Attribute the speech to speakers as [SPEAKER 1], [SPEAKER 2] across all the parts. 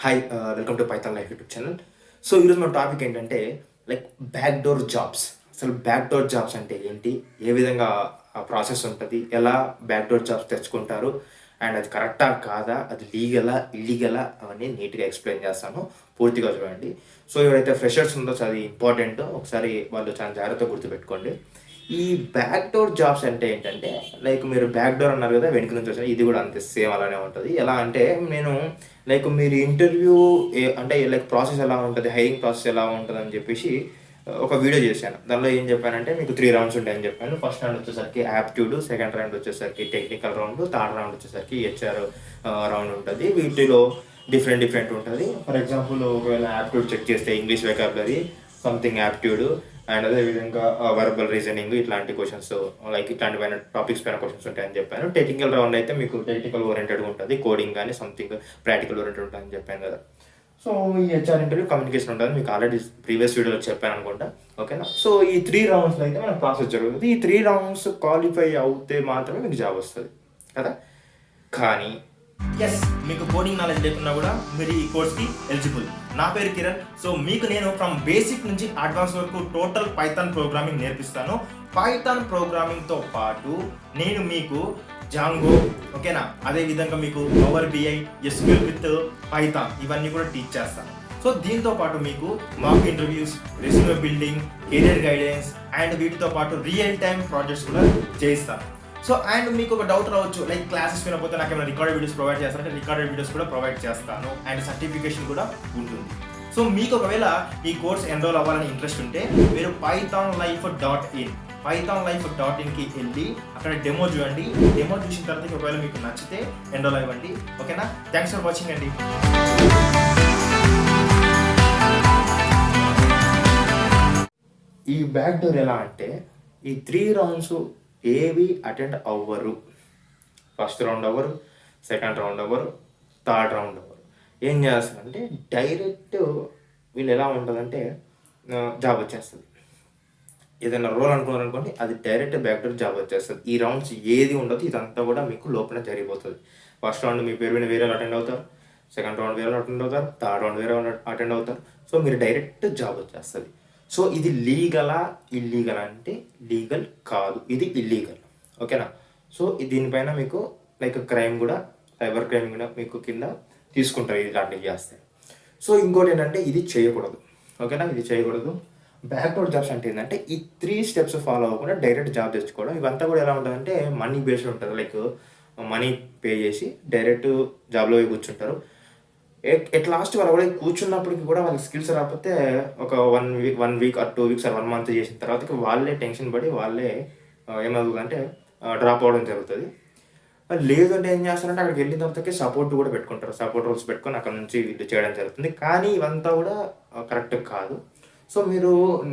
[SPEAKER 1] Hi welcome to PythonLife YouTube channel. So ఈరోజు మన topic ఏంటంటే బ్యాక్డోర్ జాబ్స్. అసలు బ్యాక్డోర్ జాబ్స్ అంటే ఏంటి, ఏ విధంగా ప్రాసెస్ ఉంటుంది, ఎలా బ్యాక్డోర్ జాబ్స్ తెచ్చుకుంటారు, అండ్ అది కరెక్టా కాదా, అది లీగలా ఇల్లీగలా అవన్నీ నీట్గా ఎక్స్ప్లెయిన్ చేస్తాను. పూర్తిగా చూడండి. సో ఎవరైతే ఫ్రెషర్స్ ఉందో అది ఇంపార్టెంట్, ఒకసారి వాళ్ళు చాలా జాగ్రత్తగా గుర్తుపెట్టుకోండి. ఈ బ్యాక్డోర్ జాబ్స్ అంటే ఏంటంటే మీరు బ్యాక్డోర్ అన్నారు కదా, వెనుక నుంచి వచ్చిన ఇది కూడా అంతే సేమ్ అలానే ఉంటుంది. ఎలా అంటే నేను మీరు ఇంటర్వ్యూ అంటే ప్రాసెస్ ఎలా ఉంటుంది, హైరింగ్ ప్రాసెస్ ఎలా ఉంటుంది అని చెప్పేసి ఒక వీడియో చేశాను. దానిలో ఏం చెప్పానంటే మీకు 3 రౌండ్స్ ఉంటాయని చెప్పాను. ఫస్ట్ రౌండ్ వచ్చేసరికి యాప్ట్యూడ్, సెకండ్ రౌండ్ వచ్చేసరికి టెక్నికల్ రౌండ్, థర్డ్ రౌండ్ వచ్చేసరికి హెచ్ఆర్ రౌండ్ ఉంటుంది. వీటిలో డిఫరెంట్ ఉంటుంది. ఫర్ ఎగ్జాంపుల్ ఒకవేళ యాప్ట్యూడ్ చెక్ చేస్తే English vocabulary something aptitude, and అదేవిధంగా వర్బల్ రీజనింగ్ ఇట్లాంటి క్వశ్చన్స్ ఇట్లాంటి పైన టాపిక్స్ పైన క్వశ్చన్స్ ఉంటాయని చెప్పాను. టెక్నికల్ రౌండ్ అయితే మీకు టెక్నికల్ ఓరియంటెడ్ ఉంటుంది, కోడింగ్ కానీ సంథింగ్ ప్రాక్టికల్ ఓరియంటెడ్ ఉంటుందని చెప్పాను కదా. సో ఈ హెచ్ఆర్ ఇంటర్వ్యూ కమ్యూనికేషన్ ఉంటుంది, మీకు ఆల్రెడీ ప్రీవియస్ వీడియోలో చెప్పాను అనుకుంటా. ఓకేనా. సో ఈ 3 రౌండ్స్లో అయితే మన ప్రాసెస్ జరుగుతుంది. ఈ 3 రౌండ్స్ క్వాలిఫై అవుతే మాత్రమే మీకు జాబ్ వస్తుంది కదా. కానీ మీకు కోడింగ్ నాలెడ్జ్ లేకున్నా కూడా మీరు ఈ కోర్స్కి ఎలిజిబుల్. నా పేరు కిరణ్. సో మీకు నేను ఫ్రమ్ బేసిక్ నుంచి అడ్వాన్స్ వరకు టోటల్ పైథాన్ ప్రోగ్రామింగ్ నేర్పిస్తాను. పైథాన్ ప్రోగ్రామింగ్తో పాటు నేను మీకు జాంగో, ఓకేనా, అదేవిధంగా మీకు power BI, SQL with python ఇవన్నీ కూడా టీచ్ చేస్తాను. సో దీంతో పాటు మీకు mock interviews, resume building, career guidance and వీటితో పాటు రియల్ టైమ్ ప్రాజెక్ట్స్ కూడా చేయిస్తాను. సో అండ్ మీకు ఒక డౌట్ రావచ్చు, క్లాసెస్ వినకపోతే నాకు ఏమైనా రికార్డెడ్ వీడియోస్ ప్రొవైడ్ చేస్తారంటే రికార్డెడ్ వీడియోస్ కూడా ప్రొవైడ్ చేస్తాను, అండ్ సర్టిఫికేషన్ కూడా ఉంటుంది. సో మీకు ఒకవేళ ఈ కోర్స్ ఎన్రోల్ అవ్వాలని ఇంట్రెస్ట్ ఉంటే మీరు pythonlife.in కి వెళ్ళి అక్కడ డెమో చూడండి. డెమో చూసిన తర్వాత ఒకవేళ మీకు నచ్చితే ఎన్రోల్ అవ్వండి. ఓకేనా. థ్యాంక్స్ ఫర్ వాచింగ్ అండి. ఈ బ్యాక్డోర్ ఎలా అంటే ఈ 3 రౌండ్స్ ఏవి అటెండ్ అవ్వరు. ఫస్ట్ రౌండ్ అవ్వరు, సెకండ్ రౌండ్ అవ్వరు, థర్డ్ రౌండ్ అవ్వరు. ఏం చేస్తారంటే డైరెక్ట్ వీళ్ళు ఎలా ఉంటుందంటే జాబ్ వచ్చేస్తుంది. ఏదైనా రోల్ అనుకోండి, అది డైరెక్ట్ బ్యాక్డోర్ జాబ్ వచ్చేస్తుంది. ఈ రౌండ్స్ ఏది ఉండదు, ఇదంతా కూడా మీకు లోపల జరిగిపోతుంది. ఫస్ట్ రౌండ్ మీ పేరు మీద వేరే అటెండ్ అవుతారు, సెకండ్ రౌండ్ వేరే అటెండ్ అవుతారు, థర్డ్ రౌండ్ వేరే అటెండ్ అవుతారు. సో మీరు డైరెక్ట్ జాబ్ వచ్చేస్తుంది. సో ఇది లీగలా ఇల్లీగల్ అంటే లీగల్ కాదు, ఇది ఇల్లీగల్. ఓకేనా. సో దీనిపైన మీకు క్రైమ్ కూడా, సైబర్ క్రైమ్ కూడా మీకు కింద తీసుకుంటారు ఇలాంటివి చేస్తే. సో ఇంకోటి ఏంటంటే ఇది చేయకూడదు. ఓకేనా, ఇది చేయకూడదు. బ్యాక్డోర్ జాబ్స్ అంటే ఏంటంటే ఈ 3 స్టెప్స్ ఫాలో అవ్వకుండా డైరెక్ట్ జాబ్ తెచ్చుకోవడం. ఇవంతా కూడా ఎలా ఉంటుందంటే మనీ బేస్డ్ ఉంటుంది. మనీ పే చేసి డైరెక్ట్ జాబ్లో పోయి కూర్చుంటారు. ఎట్ లాస్ట్ వాళ్ళు కూడా కూర్చున్నప్పటికి కూడా వాళ్ళకి స్కిల్స్ రాకపోతే ఒక 1 week or 2 weeks or 1 month చేసిన తర్వాత వాళ్ళే టెన్షన్ పడి వాళ్ళే ఏమవుతుందంటే డ్రాప్ అవ్వడం జరుగుతుంది. లేదు అంటే ఏం చేస్తారంటే అక్కడికి వెళ్ళిన తర్వాతకి సపోర్ట్ కూడా పెట్టుకుంటారు. సపోర్ట్ రోల్స్ పెట్టుకొని అక్కడ నుంచి వీళ్ళు చేయడం జరుగుతుంది. కానీ ఇవంతా కూడా కరెక్ట్ కాదు. సో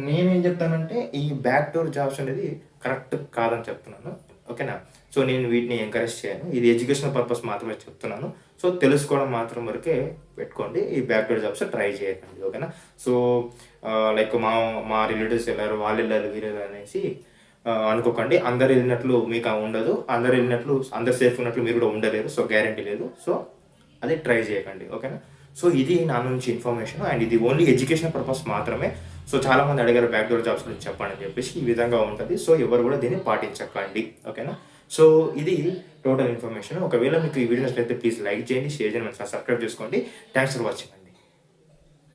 [SPEAKER 1] నేనేం చెప్తానంటే ఈ బ్యాక్డోర్ జాబ్స్ అనేది కరెక్ట్ కాదని చెప్తున్నాను. ఓకేనా. సో నేను వీటిని ఎంకరేజ్ చేయను. ఇది ఎడ్యుకేషనల్ పర్పస్ మాత్రమే చెప్తున్నాను. సో తెలుసుకోవడం మాత్రం వరకే పెట్టుకోండి. ఈ బ్యాక్డోర్ జాబ్స్ ట్రై చేయకండి. ఓకేనా. సో మా రిలేటివ్స్ వెళ్ళారు, వాళ్ళు వెళ్ళారు, వీళ్ళు అనేసి అనుకోకండి. అందరు వెళ్ళినట్లు మీకు ఉండదు, అందరు సేఫ్ ఉన్నట్లు మీరు కూడా ఉండలేరు. సో గ్యారంటీ లేదు. సో అది ట్రై చేయకండి. ఓకేనా. సో ఇది నా నుంచి ఇన్ఫర్మేషన్, అండ్ ఇది ఓన్లీ ఎడ్యుకేషన్ పర్పస్ మాత్రమే. సో చాలామంది అడిగారు బ్యాక్డోర్ జాబ్స్ గురించి చెప్పండి అని చెప్పేసి. ఈ విధంగా ఉంటుంది. సో ఎవరు కూడా దీన్ని పాటించకండి. ఓకేనా. సో ఇది టోటల్ ఇన్ఫర్మేషన్. ఒకవేళ మీకు ఈ వీడియో నచ్చితే ప్లీజ్ లైక్ చేయండి, షేర్ చేయండి, సబ్స్క్రైబ్ చేసుకోండి. Thanks for watching.